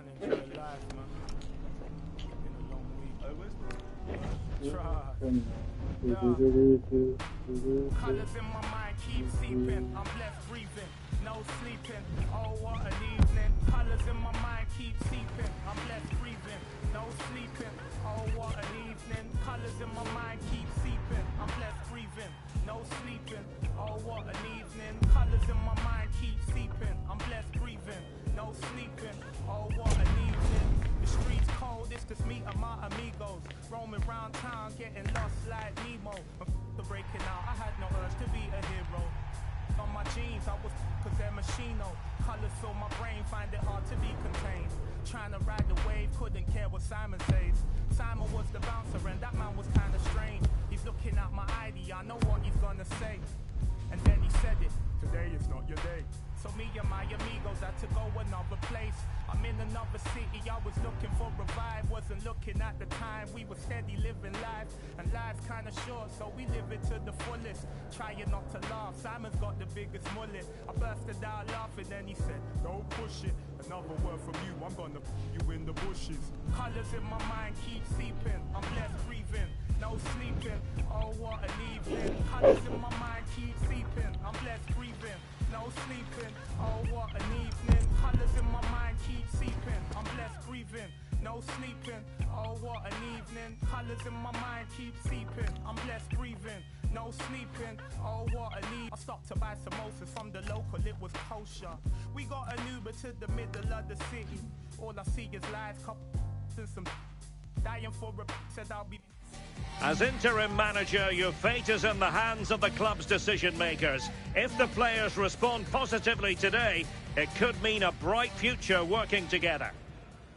and enjoy life, man. Been a long week. Try. Colors in my mind keep seeping. I'm left breathing, no sleeping. Oh, what an evening. Colors in my mind keep seeping. I'm left breathing, no sleeping. Oh, what an evening. Colors in my mind keep seeping. I'm left breathing, no sleeping. Oh, what an evening. Colors in my mind keep seeping. I'm left breathing, no sleeping. Oh, what an evening. The streets cold, it's just me and my amigos. Roaming round town, getting lost like Nemo. The breaking out, I had no urge to be a hero. On my jeans, I was cause they're machino. Colors fill my brain, find it hard to be contained. Trying to ride the wave, couldn't care what Simon says. Simon was the bouncer and that man was kinda strange. He's looking at my ID, I know what he's gonna say. And then he said it, today is not your day. So me and my amigos had to go another place. I'm in another city, I was looking for a vibe. Wasn't looking at the time, we were steady living life. And life's kinda short, so we live it to the fullest. Trying not to laugh, Simon's got the biggest mullet. I bursted out laughing, then he said, don't push it. Another word from you, I'm gonna you in the bushes. Colors in my mind keep seeping, I'm left breathing, no sleeping. Oh, what an evening. Colors in my mind keep seeping, I'm left breathing, no sleeping. Oh, what an evening. Colors in my mind keep seeping, I'm left breathing, no sleeping. Oh, what an evening. Colors in my mind keep seeping, I'm left breathing, no sleeping. Oh, what an evening. I stopped to buy samosas from the local, it was kosher. We got an Uber to the middle of the city. All I see is lights, couples and some dying for a said I'll be. As interim manager, your fate is in the hands of the club's decision makers. If the players respond positively today, it could mean a bright future working together.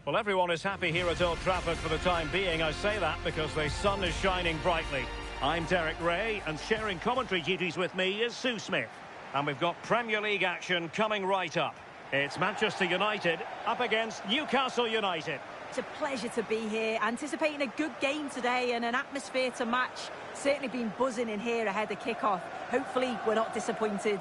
Well, everyone is happy here at Old Trafford for the time being. I say that because the sun is shining brightly. I'm Derek Ray, and sharing commentary duties with me is Sue Smith. And we've got Premier League action coming right up. It's Manchester United up against Newcastle United. It's a pleasure to be here, anticipating a good game today and an atmosphere to match. Certainly been buzzing in here ahead of kick-off. Hopefully we're not disappointed.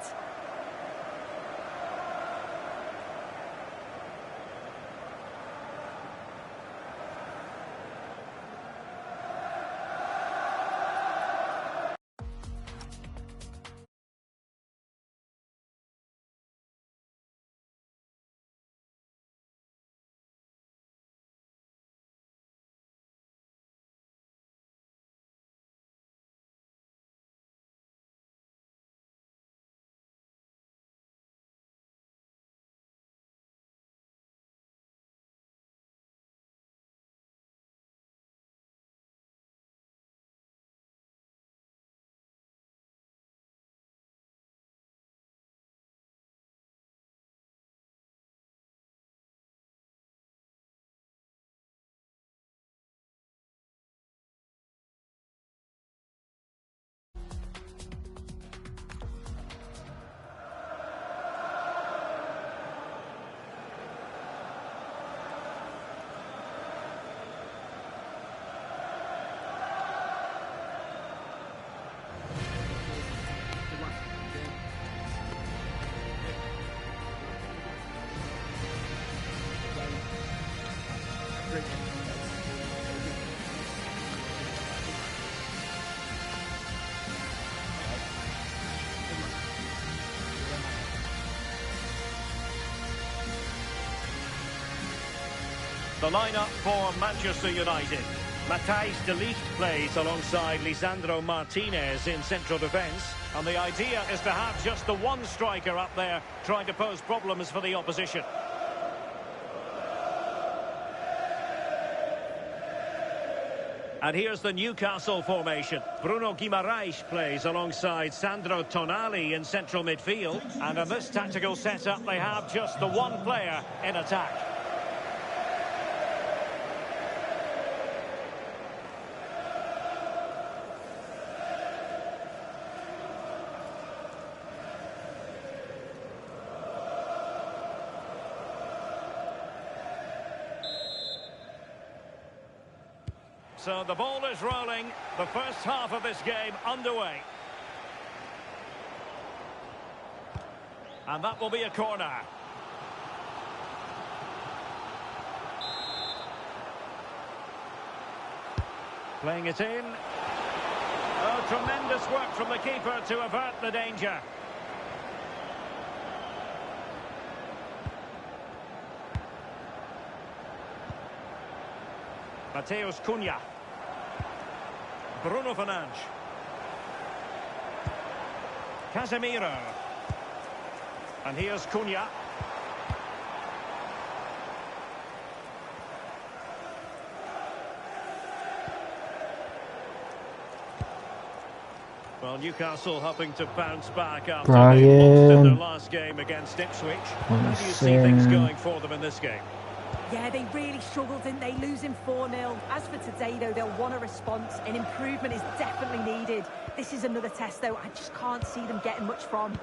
The lineup for Manchester United. Matthijs de Ligt plays alongside Lisandro Martinez in central defence. And the idea is to have just the one striker up there trying to pose problems for the opposition. And here's the Newcastle formation. Bruno Guimaraes plays alongside Sandro Tonali in central midfield. And in this tactical setup, they have just the one player in attack. So the ball is rolling, the first half of this game underway. And that will be a corner. Playing it in. Oh, tremendous work from the keeper to avert the danger. Mateus Cunha. Bruno Fernandes. Casemiro. And here's Cunha. Well, Newcastle hoping to bounce back after they lost in their last game against Ipswich. How do you see things going for them in this game? Yeah, they really struggled, didn't they? Losing 4-0. As for today, though, they'll want a response. An improvement is definitely needed. This is another test, though, I just can't see them getting much from.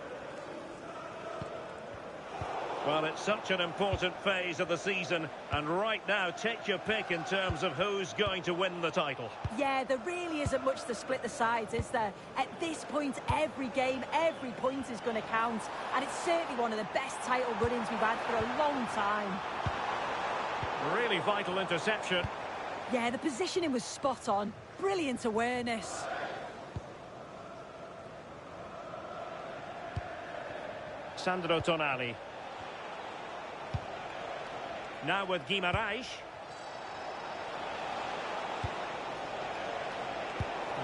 Well, it's such an important phase of the season, and right now, take your pick in terms of who's going to win the title. Yeah, there really isn't much to split the sides, is there? At this point, every game, every point is going to count, and it's certainly one of the best title run-ins we've had for a long time. Really vital interception. Yeah, the positioning was spot on. Brilliant awareness. Sandro Tonali. Now with Guimarães.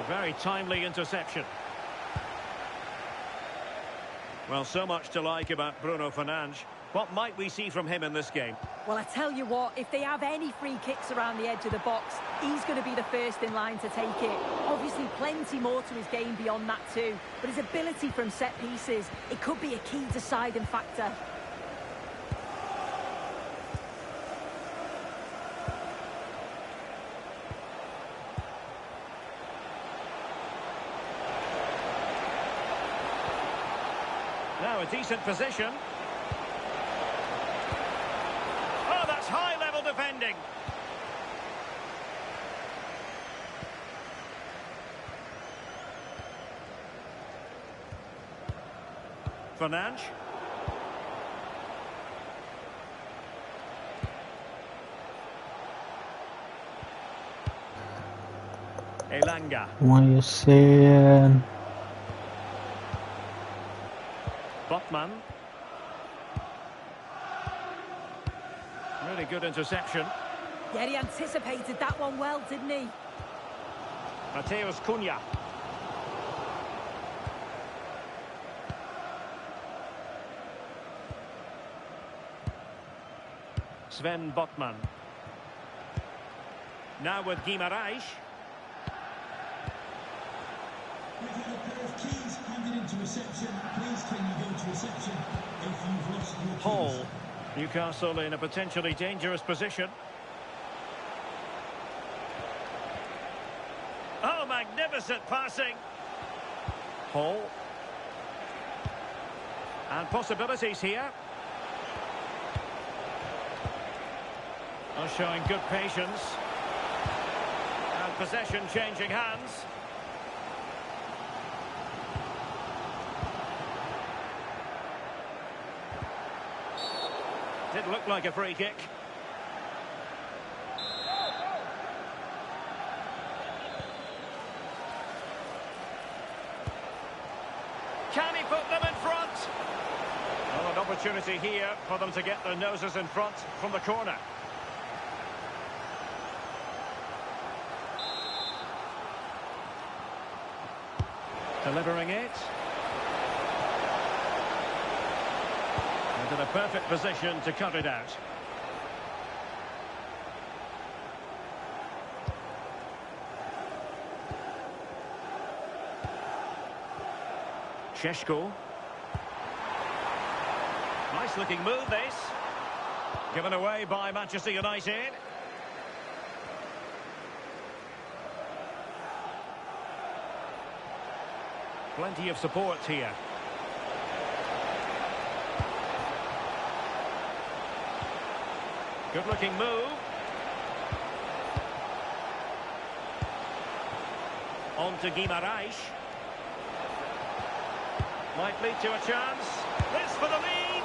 A very timely interception. Well, so much to like about Bruno Fernandes. What might we see from him in this game? Well, I tell you what, if they have any free kicks around the edge of the box, he's going to be the first in line to take it. Obviously, plenty more to his game beyond that too. But his ability from set pieces, it could be a key deciding factor. Now a decent position. Oh, that's high-level defending. Fernandes. Elanga. What are you saying? Botman. Really good interception. Yeah, he anticipated that one well, didn't he? Mateus Cunha. Sven Botman. Now with Guimarães. Hall. Newcastle in a potentially dangerous position. Oh, magnificent passing. Hall. And possibilities here. Oh, showing good patience. And possession changing hands. Did look like a free kick. Can he put them in front? Well, an opportunity here for them to get their noses in front from the corner. Delivering it. In a perfect position to cut it out. Šeško. Nice looking move this. Given away by Manchester United. Plenty of support here. Good looking move. On to Guimarães. Might lead to a chance. This for the lead.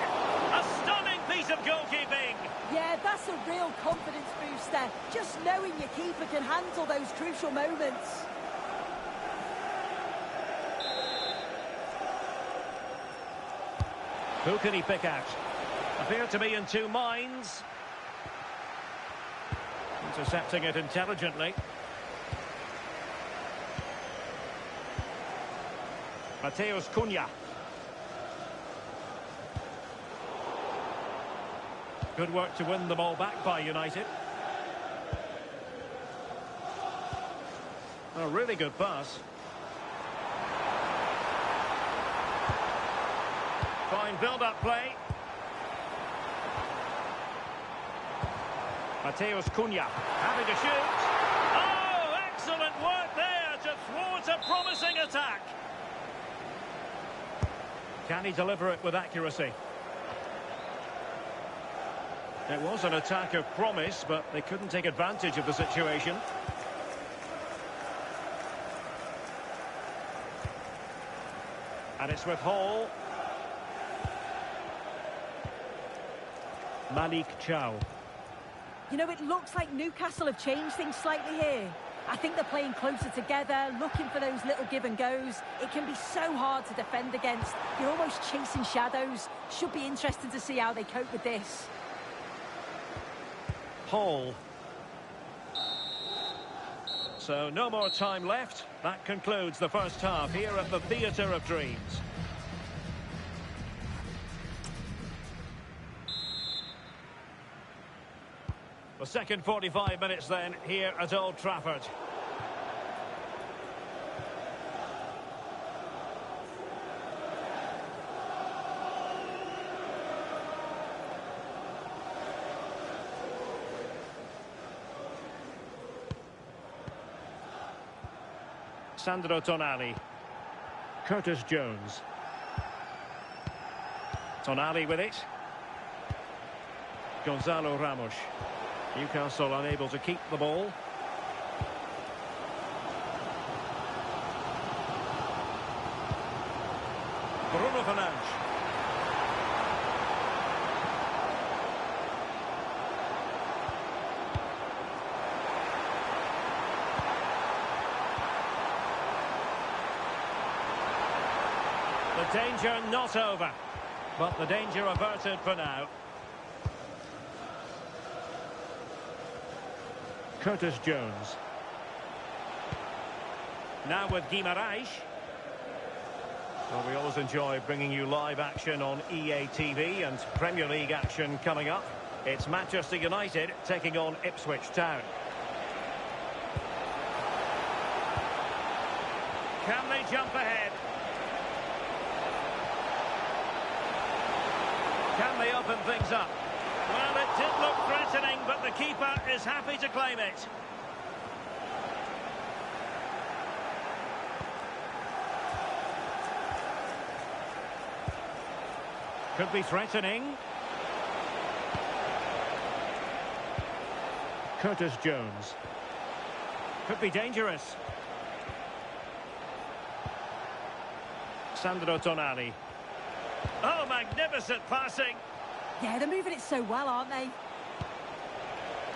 A stunning piece of goalkeeping. Yeah, that's a real confidence boost. master, just knowing your keeper can handle those crucial moments. Who can he pick out? Appear to be in two minds. Intercepting it intelligently. Mateus Cunha. Good work to win the ball back by United. A really good pass. Fine build-up play. Mateus Cunha having to shoot. Oh, excellent work there to thwart a promising attack. Can he deliver it with accuracy? It was an attack of promise, but they couldn't take advantage of the situation. And it's with Hall. Malik Chow. You know, it looks like Newcastle have changed things slightly here. I think they're playing closer together, looking for those little give and goes. It can be so hard to defend against. You're almost chasing shadows. Should be interesting to see how they cope with this. Hall. So no more time left. That concludes the first half here at the Theatre of Dreams. The second 45 minutes then here at Old Trafford. Sandro Tonali. Curtis Jones. Tonali with it. Gonzalo Ramos. Newcastle unable to keep the ball. Bruno Fernandes. The danger not over, but the danger averted for now. Curtis Jones. Now with Guimaraes. Well, we always enjoy bringing you live action on EA TV and Premier League action coming up. It's Manchester United taking on Ipswich Town. Can they jump ahead? Can they open things up? Well, it did look threatening, but the keeper is happy to claim it. Could be threatening. Curtis Jones. Could be dangerous. Sandro Tonali. Oh, magnificent passing. Yeah, they're moving it so well, aren't they?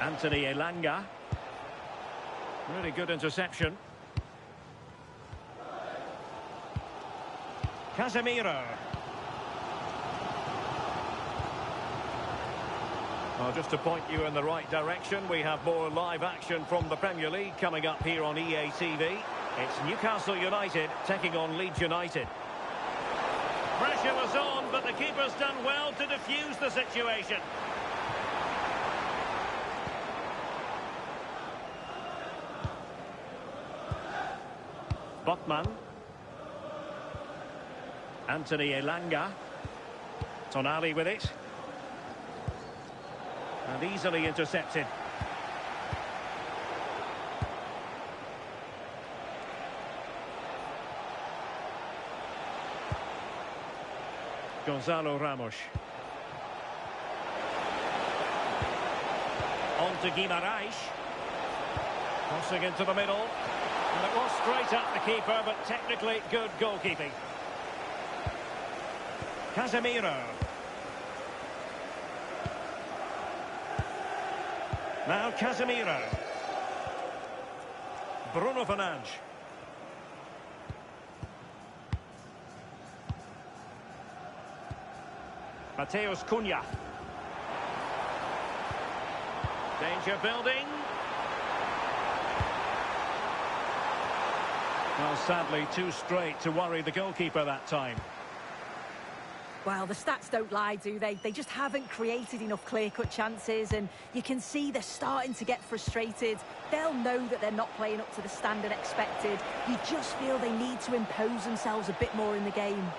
Anthony Elanga. Really good interception. Casemiro. Well, just to point you in the right direction, we have more live action from the Premier League coming up here on EA TV. It's Newcastle United taking on Leeds United. Pressure was on, but the keeper's done well to defuse the situation. Botman. Anthony Elanga. Tonali with it. And easily intercepted. Gonzalo Ramos. On to Guimaraes. Crossing into the middle. And it was straight at the keeper, but technically good goalkeeping. Casemiro. Now Casemiro. Bruno Fernandes. Mateus Cunha. Danger building. Well, sadly, too straight to worry the goalkeeper that time. Well, the stats don't lie, do they? They just haven't created enough clear-cut chances, and you can see they're starting to get frustrated. They'll know that they're not playing up to the standard expected. You just feel they need to impose themselves a bit more in the game.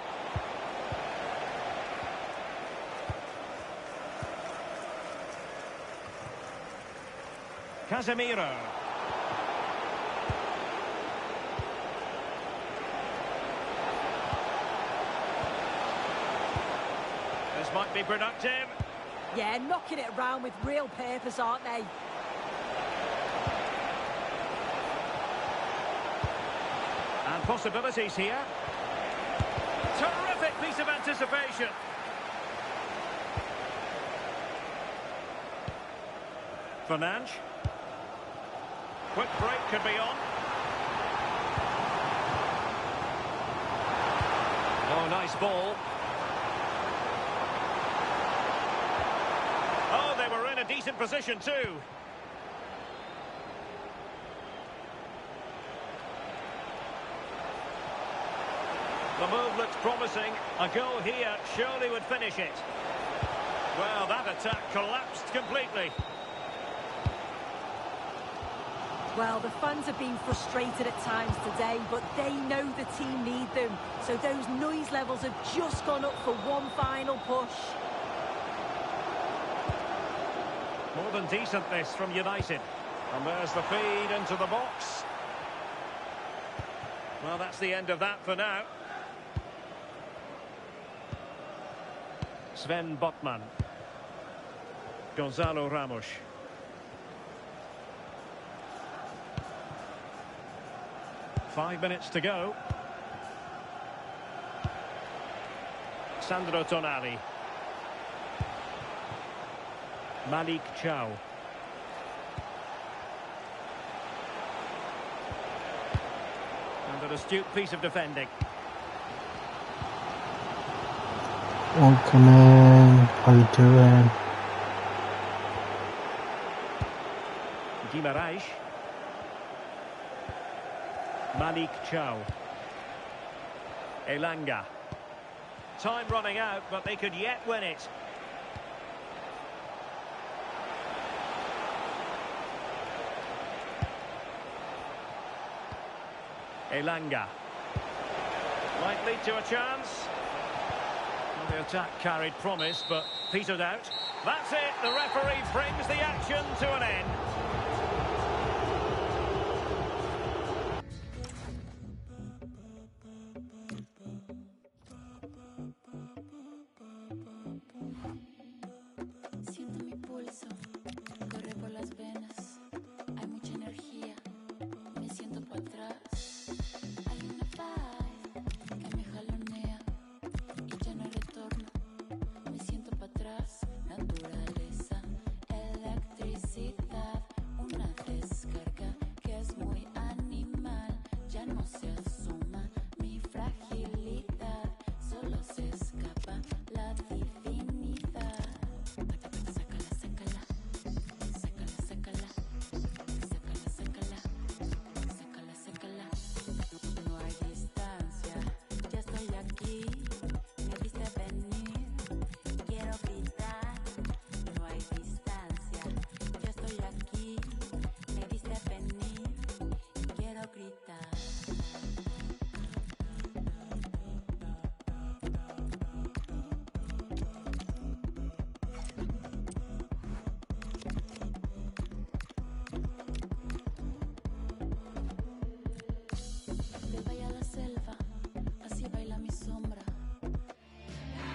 Casemiro. This might be productive. Yeah, knocking it around with real purpose, aren't they? And possibilities here. Terrific piece of anticipation. Fernandes. Quick break could be on. Oh, nice ball. Oh, they were in a decent position too. The move looks promising. A goal here surely would finish it. Well, that attack collapsed completely. Well, the fans have been frustrated at times today, but they know the team need them. So those noise levels have just gone up for one final push. More than decent this from United. And there's the feed into the box. Well, that's the end of that for now. Sven Botman. Gonzalo Ramos. Five minutes to go. Sandro Tonali. Malik Chow. And an astute piece of defending. Welcome in. How you doing? Guimaraes. Malik Chow. Elanga. Time running out, but they could yet win it. Elanga. Might lead to a chance. Well, the attack carried promise, but petered out. That's it. The referee brings the action to an end.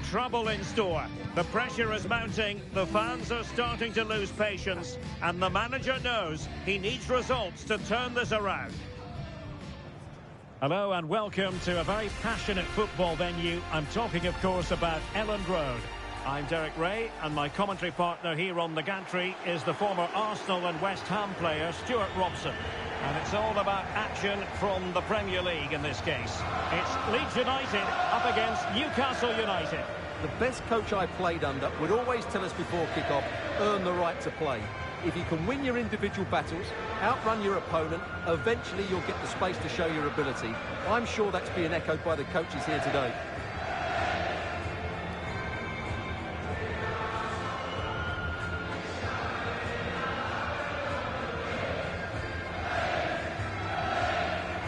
Trouble in store. The pressure is mounting, the fans are starting to lose patience, and the manager knows he needs results to turn this around. Hello and welcome to a very passionate football venue. I'm talking, of course, about Elland Road. I'm Derek Ray, and my commentary partner here on the gantry is the former Arsenal and West Ham player Stuart Robson. And it's all about action from the Premier League in this case. It's Leeds United up against Newcastle United. The best coach I played under would always tell us before kick-off, earn the right to play. If you can win your individual battles, outrun your opponent, eventually you'll get the space to show your ability. I'm sure that's being echoed by the coaches here today.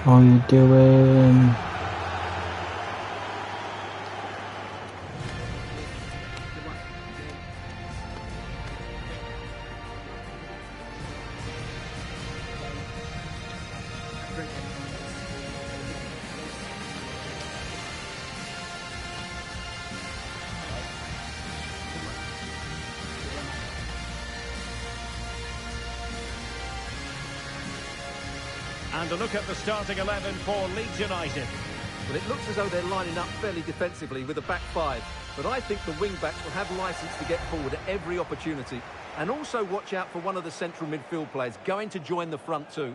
How you doing? And a look at the starting 11 for Leeds United. Well, it looks as though they're lining up fairly defensively with a back five. But I think the wing-backs will have licence to get forward at every opportunity. And also watch out for one of the central midfield players going to join the front too.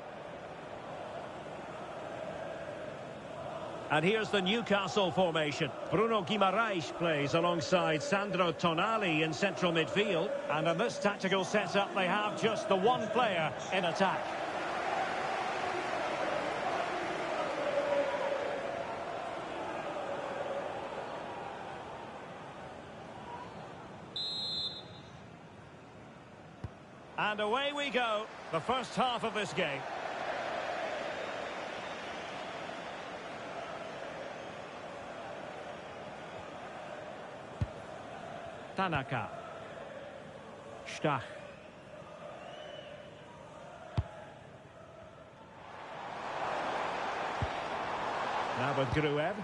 And here's the Newcastle formation. Bruno Guimaraes plays alongside Sandro Tonali in central midfield. And in this tactical setup, they have just the one player in attack. And away we go, the first half of this game. Tanaka. Stach. Now with Gruev.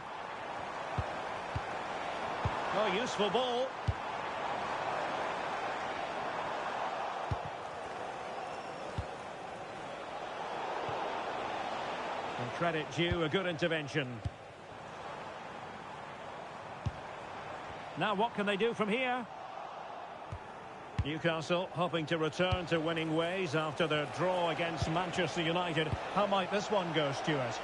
Oh, useful ball. And credit due, a good intervention. Now what can they do from here? Newcastle hoping to return to winning ways after their draw against Manchester United. How might this one go, Stuart?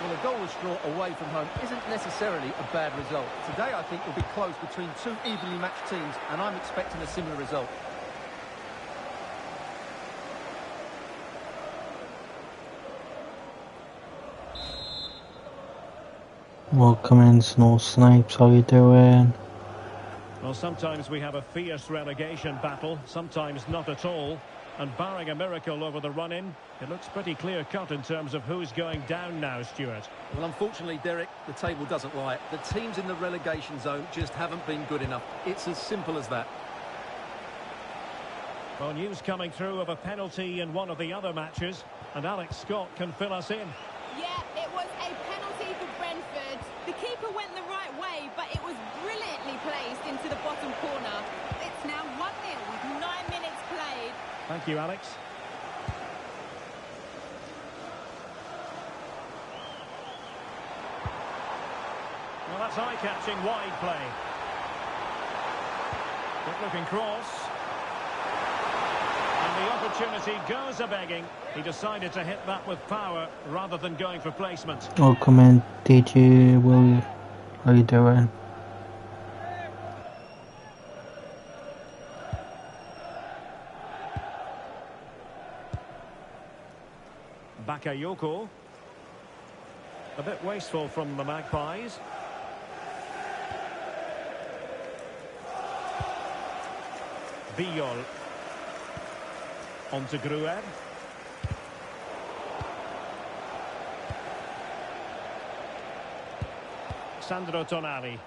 Well, a goalless draw away from home isn't necessarily a bad result. Today I think will be close between two evenly matched teams, and I'm expecting a similar result. Welcome in, Snow Snipes. How you doing? Well, sometimes we have a fierce relegation battle, sometimes not at all. And barring a miracle over the run-in, it looks pretty clear-cut in terms of who's going down now, Stuart. Well, unfortunately, Derek, the table doesn't lie. The teams in the relegation zone just haven't been good enough. It's as simple as that. Well, news coming through of a penalty in one of the other matches, and Alex Scott can fill us in. Yeah, it was a penalty for Brentford. The keeper went the right way, but it was brilliantly placed into the bottom corner. It's now 1-0 with 9 minutes played. Thank you, Alex. Well, that's eye-catching wide play. Good-looking cross. And the opportunity goes a-begging. He decided to hit that with power rather than going for placement. Welcome in, DJ Will. How you doing? Bakayoko. A bit wasteful from the Magpies. Biol. On to Gruev. Sandro Tonali.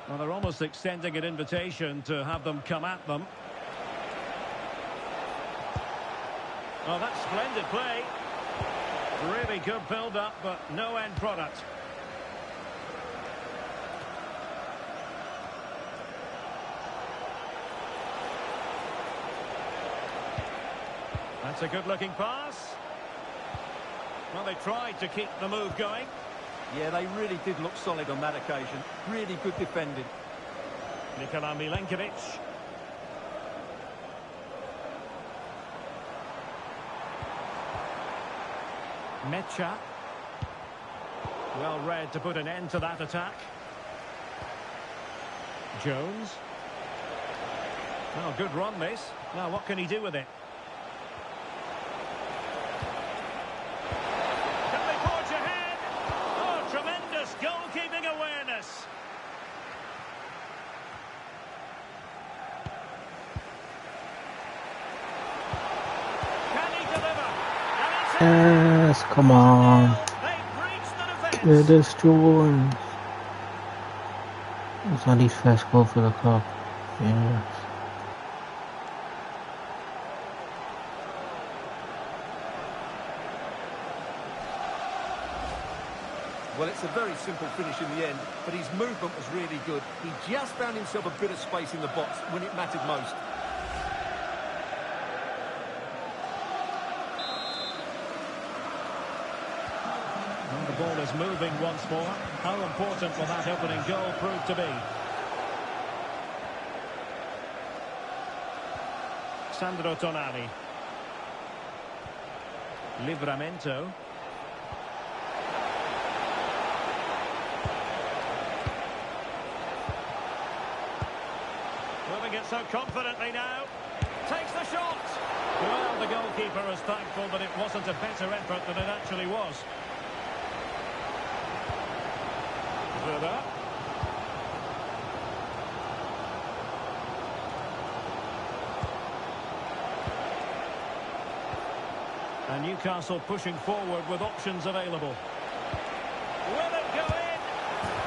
Well, they're almost extending an invitation to have them come at them. Oh, that's splendid play. Really good build-up, but no end product. That's a good-looking pass. Well, they tried to keep the move going. Yeah, they really did look solid on that occasion. Really good defending. Nikola Milenkovic. Mecha. Well read to put an end to that attack. Jones. Oh, good run this. Now what can he do with it? Can they forge ahead? Oh, tremendous goalkeeping awareness. Can he deliver? And it's Yes, come on. they've breached the defence. Clear this, Jones. It's not his first goal for the club. Yes. Well, it's a very simple finish in the end, but his movement was really good. He just found himself a bit of space in the box when it mattered most. And the ball is moving once more. How important will that opening goal prove to be? Sandro Tonali. Livramento. Moving it so confidently now. Takes the shot. Well, the goalkeeper is thankful that it wasn't a better effort than it actually was. Further. And Newcastle pushing forward with options available. Will it go in?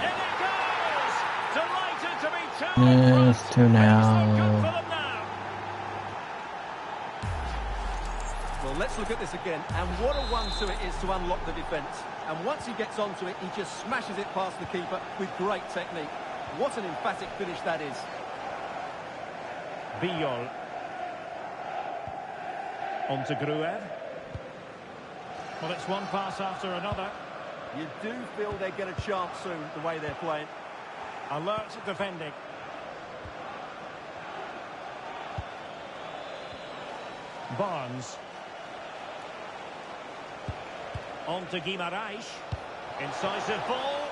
In it goes! Delighted to be two in Yes, front. 2 Makes it good now. for them now. Well, let's look at this again. And what a one-two it is to unlock the defence. And once he gets onto it, he just smashes it past the keeper with great technique. What an emphatic finish that is. Biol. On to Gruev. Well, it's one pass after another. You do feel they get a chance soon, the way they're playing. Alert defending. Barnes. On to Guimaraes. Incisive ball.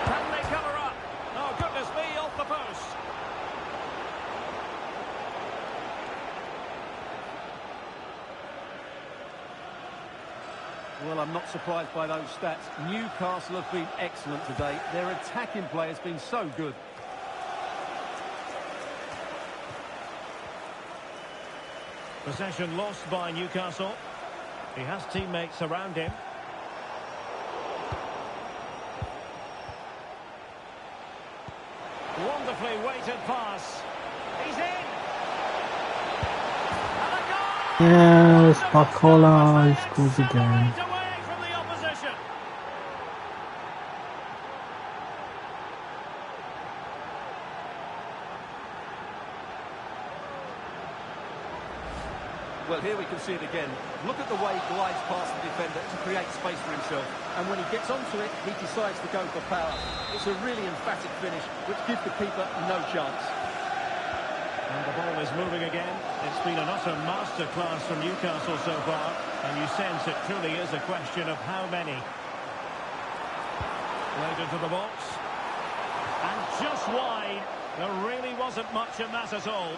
Can they cover up? Oh, goodness me, off the post. Well, I'm not surprised by those stats. Newcastle have been excellent today. Their attacking play has been so good. Possession lost by Newcastle. He has teammates around him. Wonderfully weighted pass. He's in. And a goal! Yes, Wonderful Bacola stop, scores again. accelerate away from the opposition. Well, here we can see it again. Look at the way he glides past the defender to create space for himself. And when he gets onto it, he decides to go for power. It's a really emphatic finish, which gives the keeper no chance. And the ball is moving again. It's been an utter masterclass from Newcastle so far. And you sense it truly is a question of how many. Played into the box. And just wide. There really wasn't much in that at all.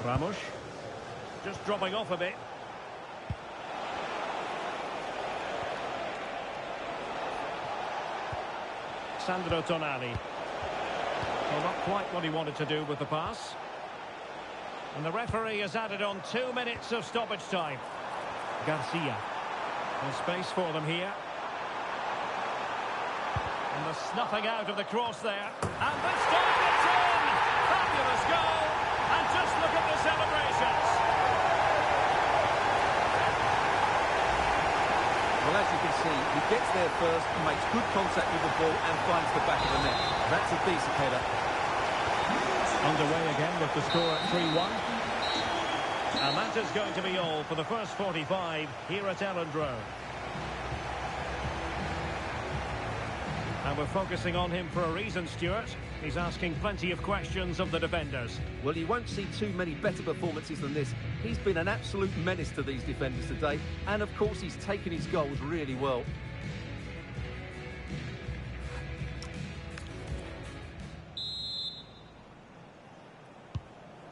Ramos, just dropping off a bit. Sandro Tonali. Well, not quite what he wanted to do with the pass. And the referee has added on 2 minutes of stoppage time. Garcia. There's space for them here. And the snuffing out of the cross there. And this time it's in! Fabulous goal! as you can see, he gets there first, makes good contact with the ball and finds the back of the net. That's a decent header. Underway again with the score at 3-1. And that is going to be all for the first 45 here at Elland Road. And we're focusing on him for a reason, Stuart. He's asking plenty of questions of the defenders. Well, you won't see too many better performances than this. He's been an absolute menace to these defenders today. And, of course, he's taken his goals really well.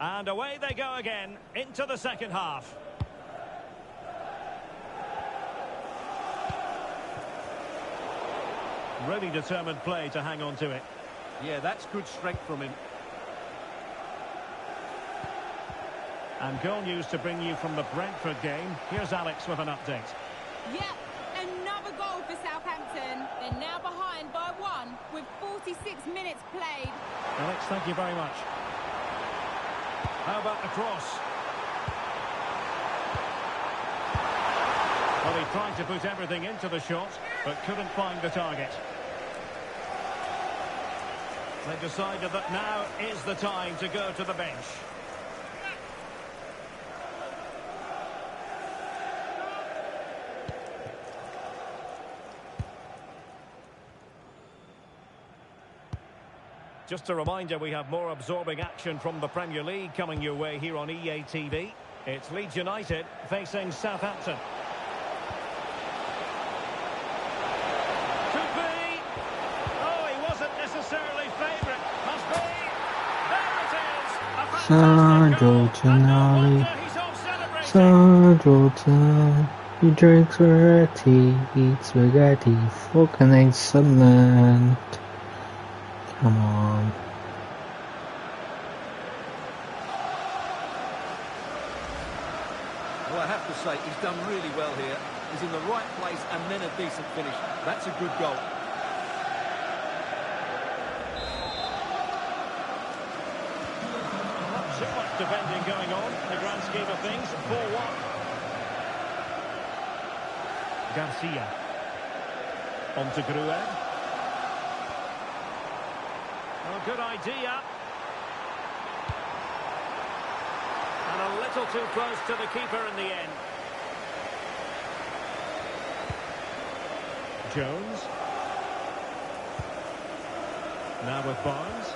And away they go again into the second half. Really determined play to hang on to it. Yeah, that's good strength from him. And goal news to bring you from the Brentford game. Here's Alex with an update. Yep, another goal for Southampton. They're now behind by 1 with 46 minutes played. Alex, thank you very much. How about the cross? Well, he tried to put everything into the shot, but couldn't find the target. They decided that now is the time to go to the bench. Just a reminder, we have more absorbing action from the Premier League coming your way here on EA TV. It's Leeds United facing Southampton. Could be. Oh, he wasn't necessarily favourite. Must be. There it is. A fantastic goal. And no wonder he's off celebrating. He drinks spaghetti, eats spaghetti, fucking cement. Come on. Well, I have to say, he's done really well here. He's in the right place and then a decent finish. That's a good goal. Not too much defending going on in the grand scheme of things. 4-1. Garcia. On to Gruen. Oh, good idea. And a little too close to the keeper in the end. Jones. Now with Barnes.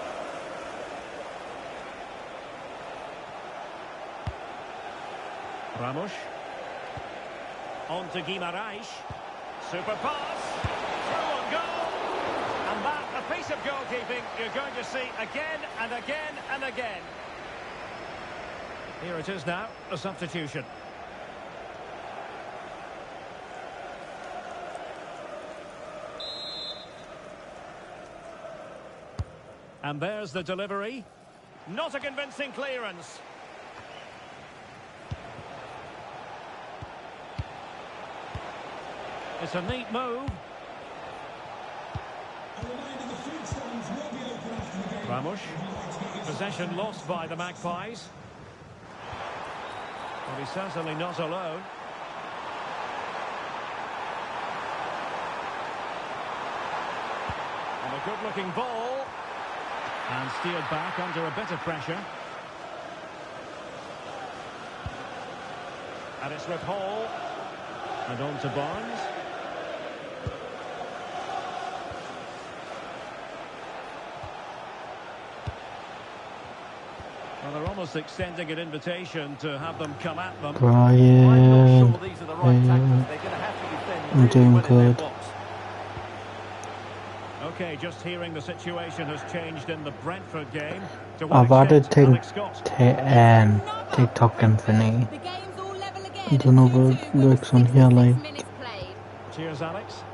Ramos. On to Guimaraes. Super pass. Through on goal. And that, a piece of goalkeeping you're going to see again and again and again. Here it is now, a substitution. And there's the delivery. Not a convincing clearance. It's a neat move. Ramos. Possession lost by the Magpies. But he's certainly not alone. And a good-looking ball. And steered back under a bit of pressure. And it's with Hall. And on to Barnes. Well, they're almost extending an invitation to have them come at them. Brian, I'm not sure these are the right tactics. They're going to have to defend I'm really doing well in their good. box. Okay, just hearing the situation has changed in the Brentford game. To I've what added extent, Alex Scott? TikTok and thingy. The game's all level again. I don't know what it looks on here like. Minutes played. Cheers, Alex.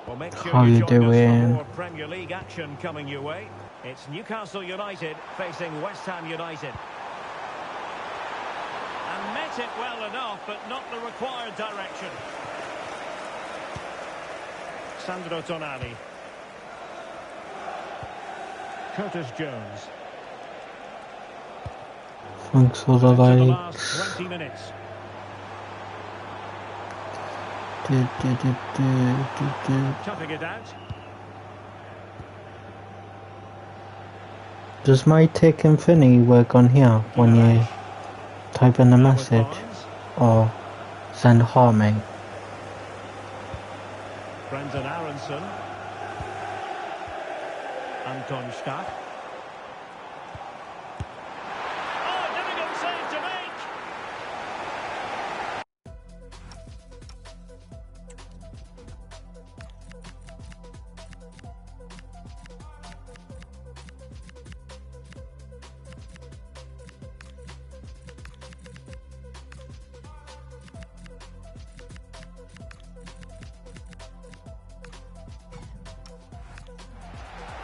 Well, make sure How you you join us for doing? more Premier League action coming your way. It's Newcastle United facing West Ham United. And met it well enough, but not the required direction. Sandro Tonali. Curtis Jones. Thanks for the To the last likes. 20 minutes. Toughing it out. Does my tick and thingy work on here when you type in a Now with message Barnes. or send a heart, mate? Brendan Aronson. Anton Stach. Oh, difficult save to make.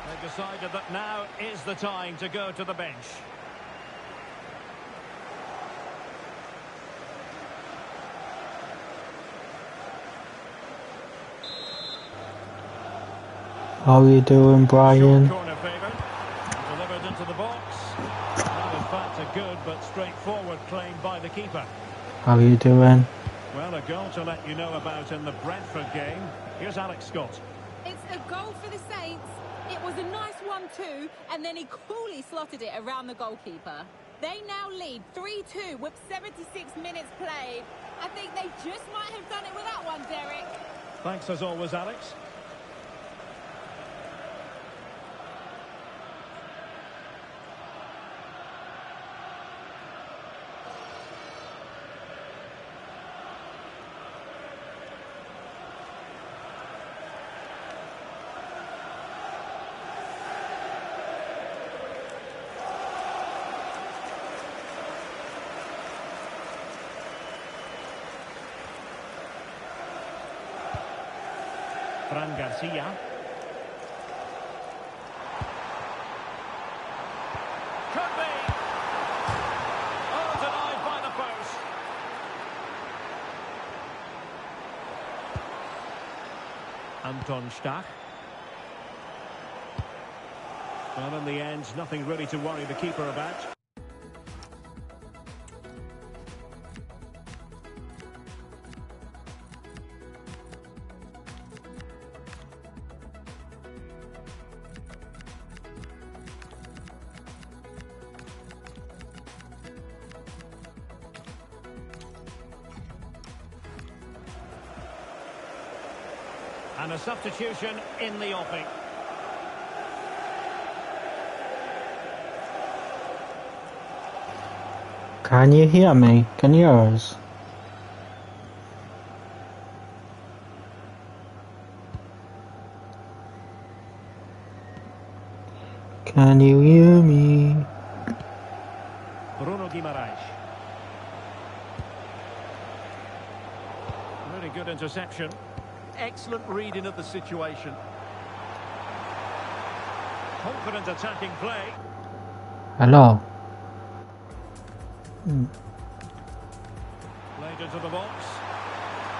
They've decided that now is the time to go to the bench. How are you doing, Brian? Short corner favoured. Delivered into the box. That in fact a good but straightforward claim by the keeper. How are you doing? Well, a goal to let you know about in the Brentford game. Here's Alex Scott. It's a goal for the Saints. It was a nice 1-2, and then he coolly slotted it around the goalkeeper. They now lead 3-2 with 76 minutes played. I think they just might have done it with that one, Derek. Thanks as always, Alex. Fran Garcia. Could be. Oh, denied by the post. Anton Stach. Well, in the end, nothing really to worry the keeper about. And a substitution in the offing. Can you hear me? Can you hear us? Can you hear me? Bruno Guimaraes. Really good interception. Excellent reading of the situation. Confident attacking play. Hello? Played into the box.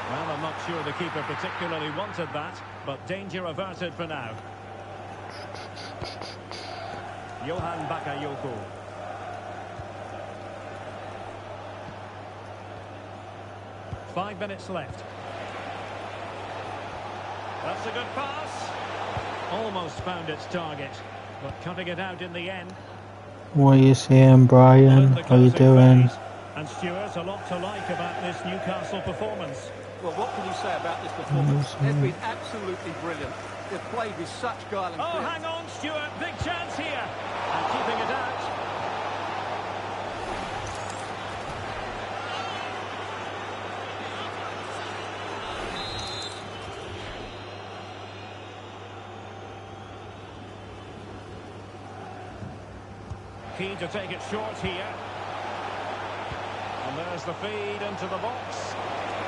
Well, I'm not sure the keeper particularly wanted that, but danger averted for now. Johan Bakayoko. Five minutes left. That's a good pass. Almost found its target, but cutting it out in the end. What are you saying, Brian? How you doing? And Stuart, a lot to like about this Newcastle performance. Well, what can you say about this performance? They've been absolutely brilliant. They've played with such guile and Oh, clearance. hang on, Stuart. Big chance here. And keeping it out. Keen to take it short here. And there's the feed into the box.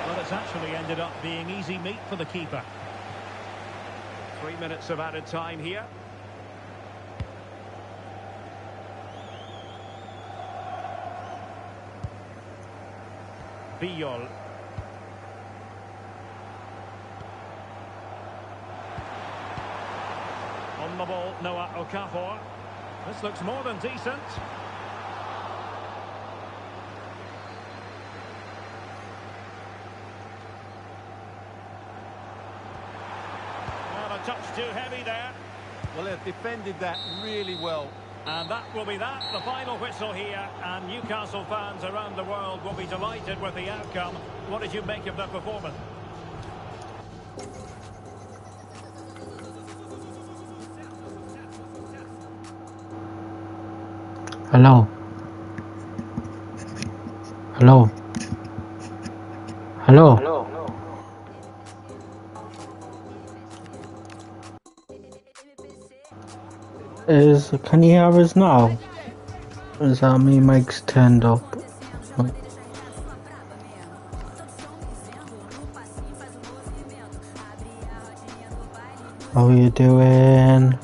Well, it's actually ended up being easy meat for the keeper. 3 minutes of added time here. Viol. On the ball, Noah Okafor. This looks more than decent. touch too heavy there. Well, they've defended that really well. And that will be that, the final whistle here. And Newcastle fans around the world will be delighted with the outcome. What did you make of the performance? Hello. Hello. Hello. Can you hear us now? Is that me mic's turned up? How are you doing?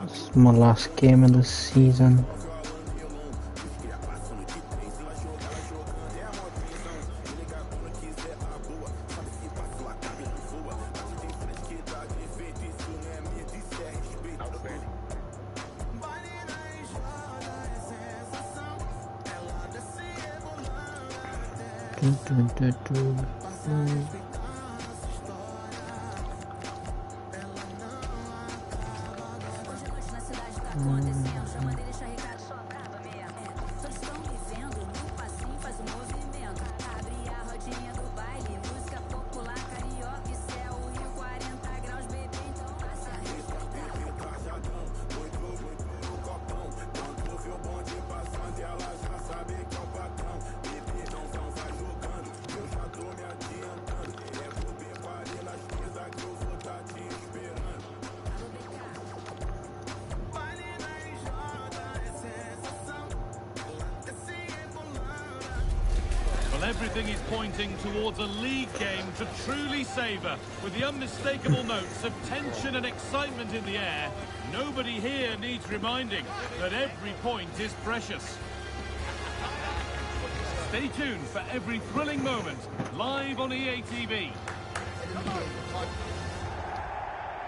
This is my last game of the season. Well, everything is pointing towards a league game to truly savour, with the unmistakable notes of tension and excitement in the air. Nobody here needs reminding that every point is precious. Stay tuned for every thrilling moment, live on EA TV.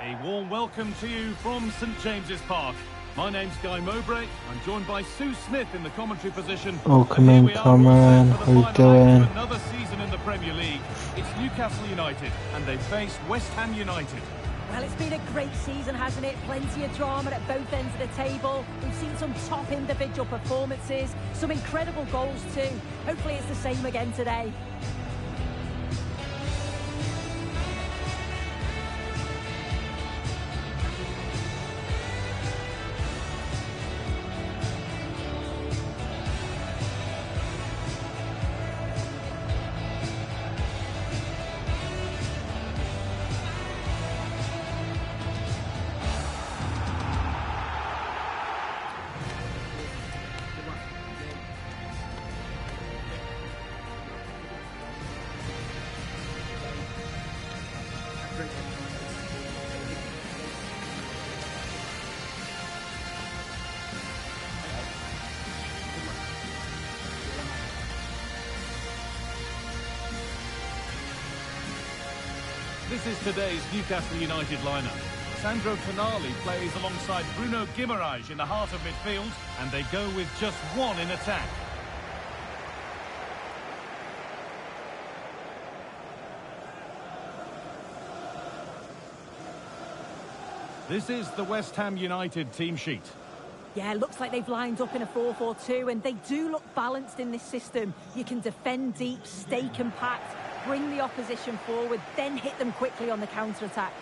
A warm welcome to you from St James's Park. My name's Guy Mowbray. I'm joined by Sue Smith in the commentary position. Oh, come in, Cameron. How you doing? Another season in the Premier League. It's Newcastle United, and they face West Ham United. Well, it's been a great season, hasn't it? Plenty of drama at both ends of the table. We've seen some top individual performances, some incredible goals too. Hopefully it's the same again today. This is today's Newcastle United lineup. Sandro Tonali plays alongside Bruno Guimaraes in the heart of midfield, and they go with just one in attack. This is the West Ham United team sheet. Yeah, looks like they've lined up in a 4-4-2, and they do look balanced in this system. You can defend deep, stay compact, bring the opposition forward, then hit them quickly on the counter-attack.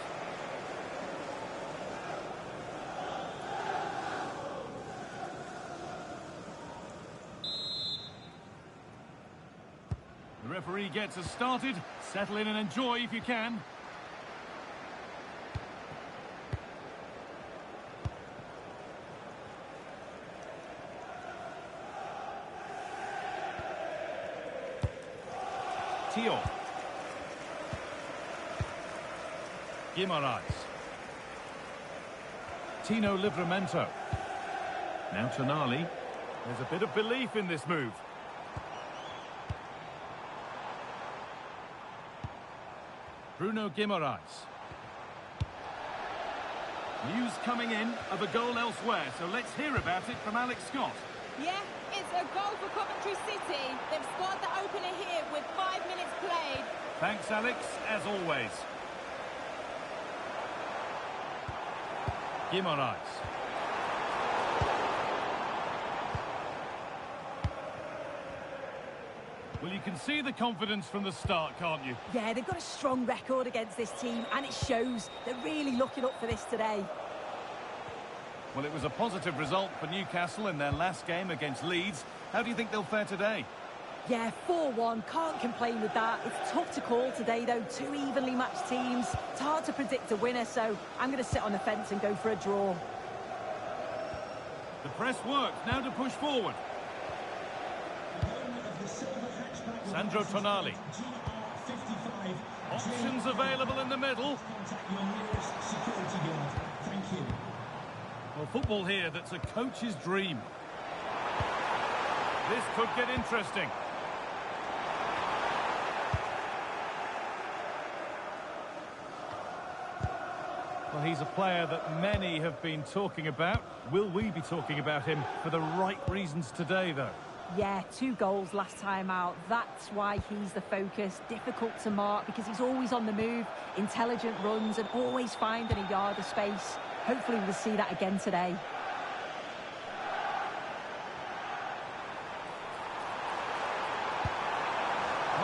The referee gets us started. Settle in and enjoy if you can. Tio. Guimaraes. Tino Livramento. Now Tonali. There's a bit of belief in this move. Bruno Guimaraes. News coming in of a goal elsewhere, so let's hear about it from Alex Scott. Yeah, it's a goal for Coventry City. They've scored the opener here with 5 minutes played. Thanks, Alex, as always. Guimaraes. Well, you can see the confidence from the start, can't you? Yeah, they've got a strong record against this team, and it shows. They're really looking up for this today. Well, it was a positive result for Newcastle in their last game against Leeds. How do you think they'll fare today? Yeah, 4-1, can't complain with that. It's tough to call today, though. Two evenly matched teams. It's hard to predict a winner, so I'm going to sit on the fence and go for a draw. The press works, now to push forward. Sandro Tonali. Options available in the middle. Well, football here, that's a coach's dream. This could get interesting. Well, he's a player that many have been talking about. Will we be talking about him for the right reasons today, though? Yeah, 2 goals last time out. That's why he's the focus. Difficult to mark because he's always on the move, intelligent runs and always finding a yard of space. Hopefully we'll see that again today.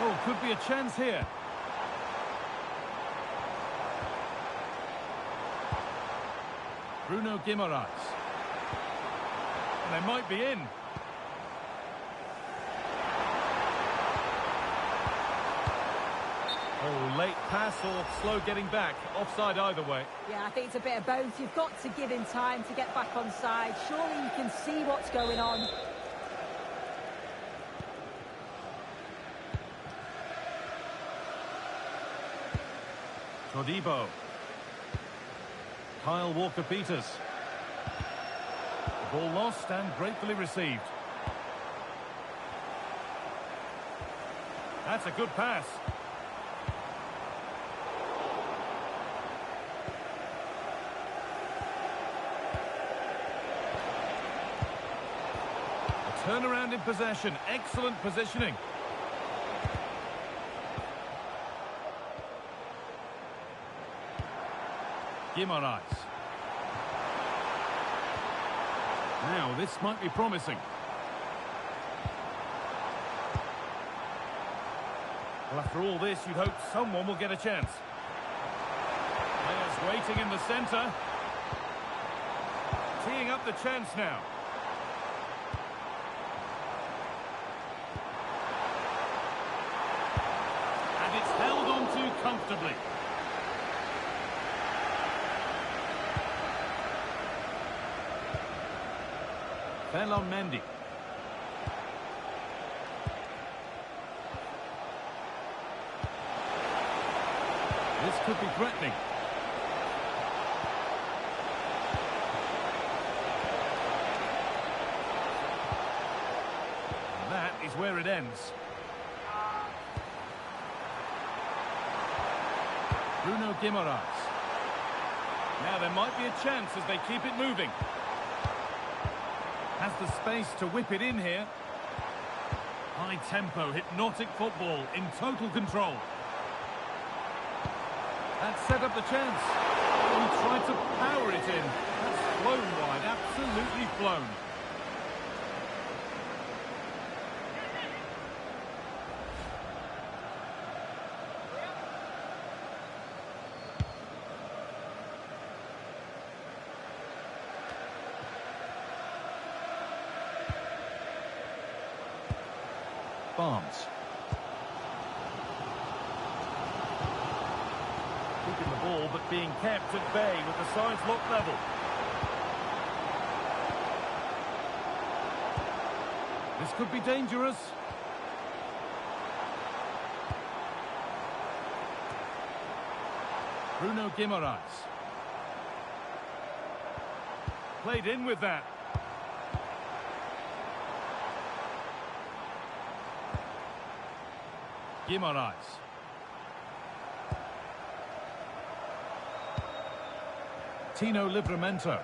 Oh, could be a chance here. Bruno Guimaraes. And they might be in. Oh, late pass or slow getting back. Offside either way. Yeah, I think it's a bit of both. You've got to give him time to get back on side. Surely you can see what's going on. Todibo. Kyle Walker-Peters. Ball lost and gratefully received. That's a good pass. A turnaround in possession. Excellent positioning. Guimaraes. Now, this might be promising. Well, after all this, you'd hope someone will get a chance. Players waiting in the centre. Teeing up the chance now. And it's held on to comfortably. Ferland Mendy. This could be threatening. And that is where it ends. Bruno Guimaraes. Now there might be a chance as they keep it moving. Has the space to whip it in here. High tempo, hypnotic football in total control. That set up the chance. He tried to power it in. That's flown wide, absolutely flown. Barnes. Keeping the ball, but being kept at bay with the sides locked level. This could be dangerous. Bruno Guimaraes. Played in with that. Guimaraes. Tino Livramento.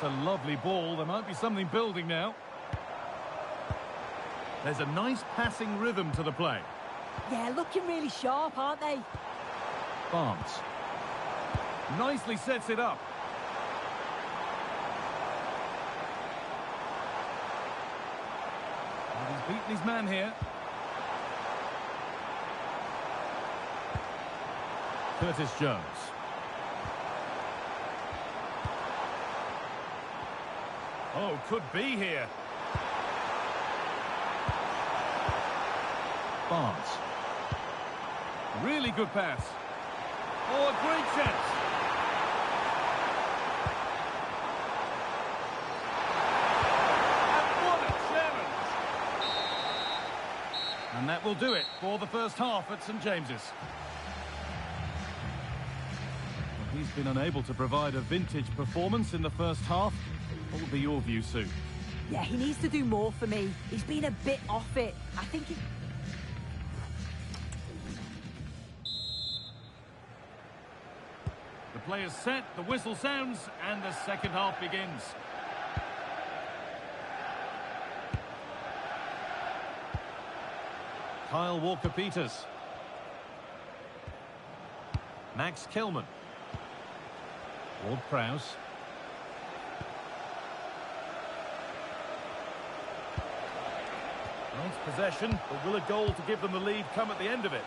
That's a lovely ball. There might be something building now. There's a nice passing rhythm to the play. Yeah, looking really sharp, aren't they? Barnes. Nicely sets it up. And he's beaten his man here. Curtis Jones. Oh, could be here. Barnes. Really good pass. Oh, a great chance. And what a challenge. And that will do it for the first half at St James's. Well, he's been unable to provide a vintage performance in the first half. What will be your view, Sue? Yeah, he needs to do more for me. He's been a bit off it. I think he... The player's set, the whistle sounds, and the second half begins. Kyle Walker-Peters. Max Kilman. Ward-Prowse. Nice possession, but will a goal to give them the lead come at the end of it?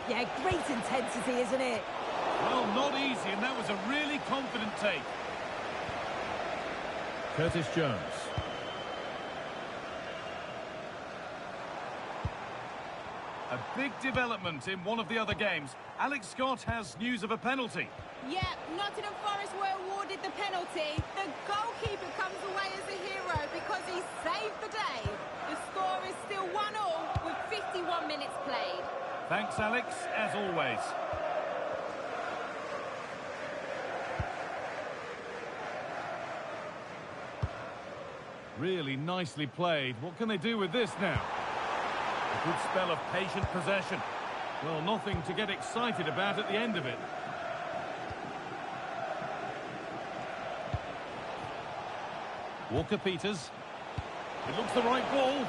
Yeah, great intensity, isn't it? Well, not easy, and that was a really confident take. Curtis Jones. A big development in one of the other games. Alex Scott has news of a penalty. Yeah, Nottingham Forest were awarded the penalty. The goalkeeper comes away as a hero because he saved the day. The score is still 1-1 with 51 minutes played. Thanks, Alex, as always. Really nicely played. What can they do with this now? A good spell of patient possession. Well, nothing to get excited about at the end of it. Walker-Peters. It looks the right ball.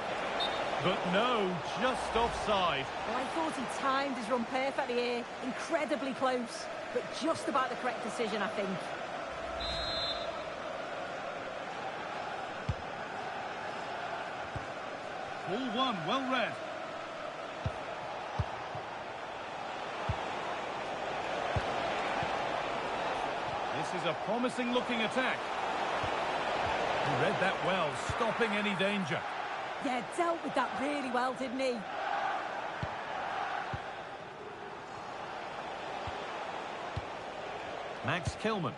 But no, just offside. Well, I thought he timed his run perfectly here. Incredibly close. But just about the correct decision, I think. Ball one, well read. This is a promising looking attack. He read that well, stopping any danger. Yeah, dealt with that really well, didn't he? Max Kilman.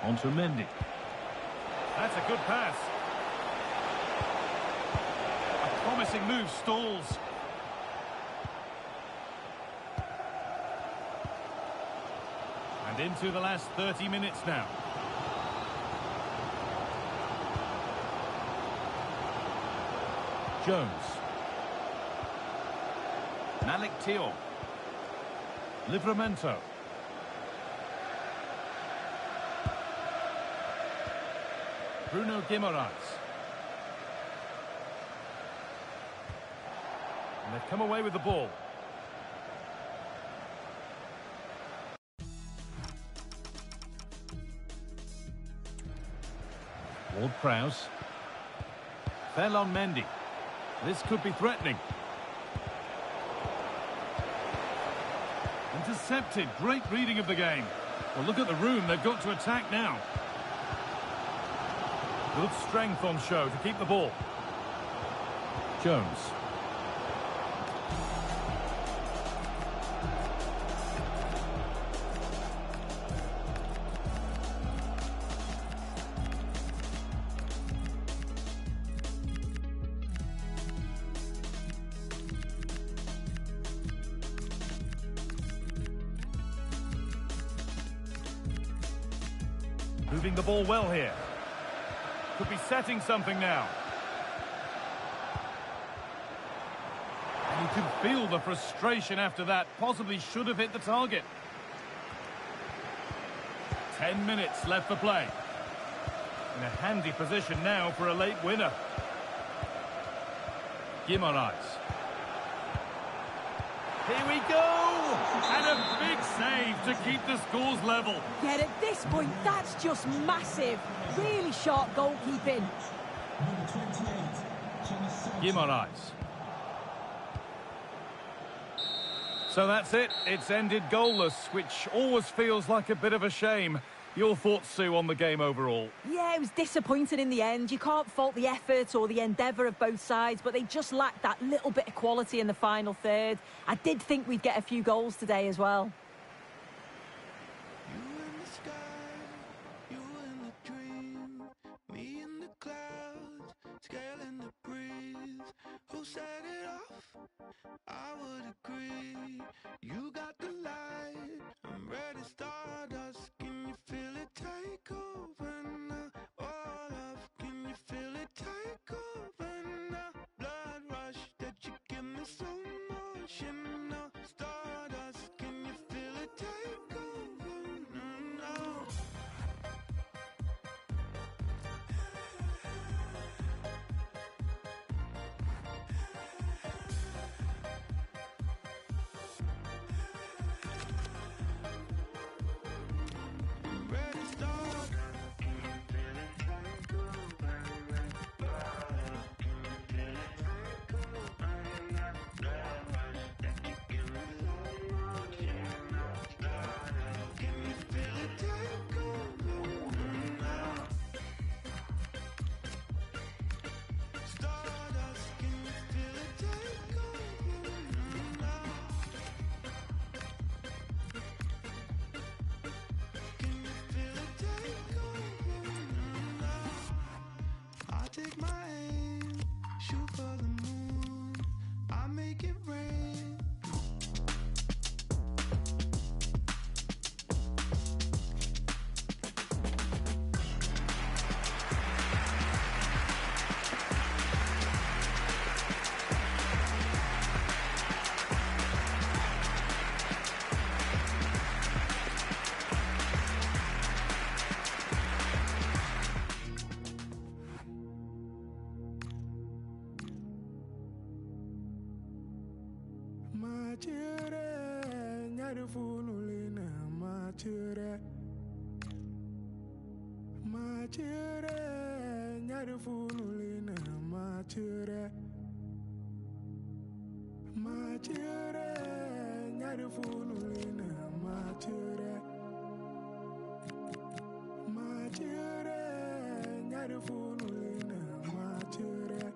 On to Mendy. That's a good pass. A promising move stalls. And into the last 30 minutes now. Jones. Malik Teo. Livramento. Bruno Guimaraes. And they've come away with the ball. Ward-Prowse. Ferland Mendy. This could be threatening. Intercepted. Great reading of the game. Well, look at the room. They've got to attack now. Good strength on show to keep the ball. Jones. Moving the ball well here. Could be setting something now. And you can feel the frustration after that. Possibly should have hit the target. 10 minutes left for play. In a handy position now for a late winner. Guimaraes. Here we go! And a big save to keep the scores level. Yet at this point, that's just massive. Really sharp goalkeeping. Guimaraes. So that's it. It's ended goalless, which always feels like a bit of a shame. Your thoughts, Sue, on the game overall? Yeah, it was disappointing in the end. You can't fault the effort or the endeavour of both sides, but they just lacked that little bit of quality in the final third. I did think we'd get a few goals today as well. You in the sky, you in the dream, me in the clouds, scaling the breeze. Who set it off? I would agree. You got the light, I'm ready, stardust. Can you feel it take over now? All of, can you feel it take over now? Blood rush that you give me so much, and now stardust. Can you feel it take over now? Ready, start. Can you feel it take over now? Stardust, can you feel it take over now? Can you feel it take over now? I take my aim, shoot for the moon, I make it rain. Mature, nyari funulina, mature. Mature, nyari funulina, mature. Mature, nyari funulina, mature. Mature, nyari funulina, mature.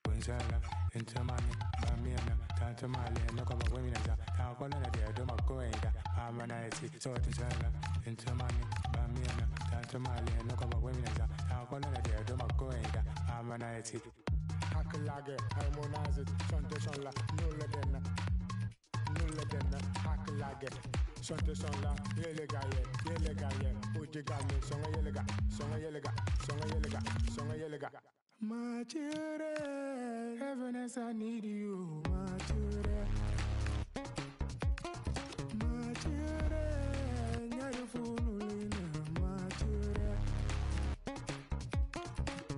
Gonzala, Intamani, Bamiana, Tantamali, no cover women as a Tacola, the Domacoeda, Amanati, Sortisala, Intamani, Bamiana, Tantamali, no cover women as a Tacola, the Domacoeda, Amanati. Hakalage, harmonize it, Santosola, Nulla den, Hakalage, Santosola, Yelegaye, Ujigami, Songa Yelega. Mature, heaven as I need you, mature. Mature, nyari funulina, mature.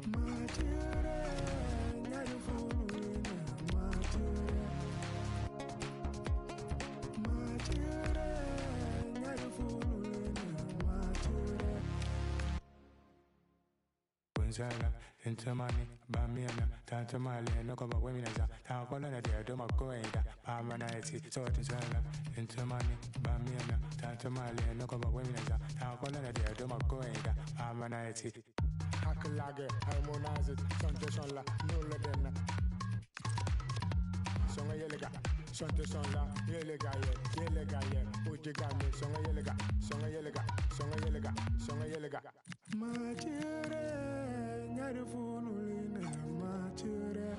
Mature, nyari funulina, mature. Mature, nyari funulina, mature. Gonzala, Intamani, Bamiana, Tantamali, no cover women as a Tacola, the Domacoeda, Amanati, Sortisala, Intamani, Bamiana, Tantamali, no cover women as a Tacola, the Domacoeda, Amanati. Hakalage, harmonize it, Santosola, Nulla den. Songa Yelega, Santosola, Yelegaye, Ujigami, Songa Yelega. Mature, nyari funulina, mature.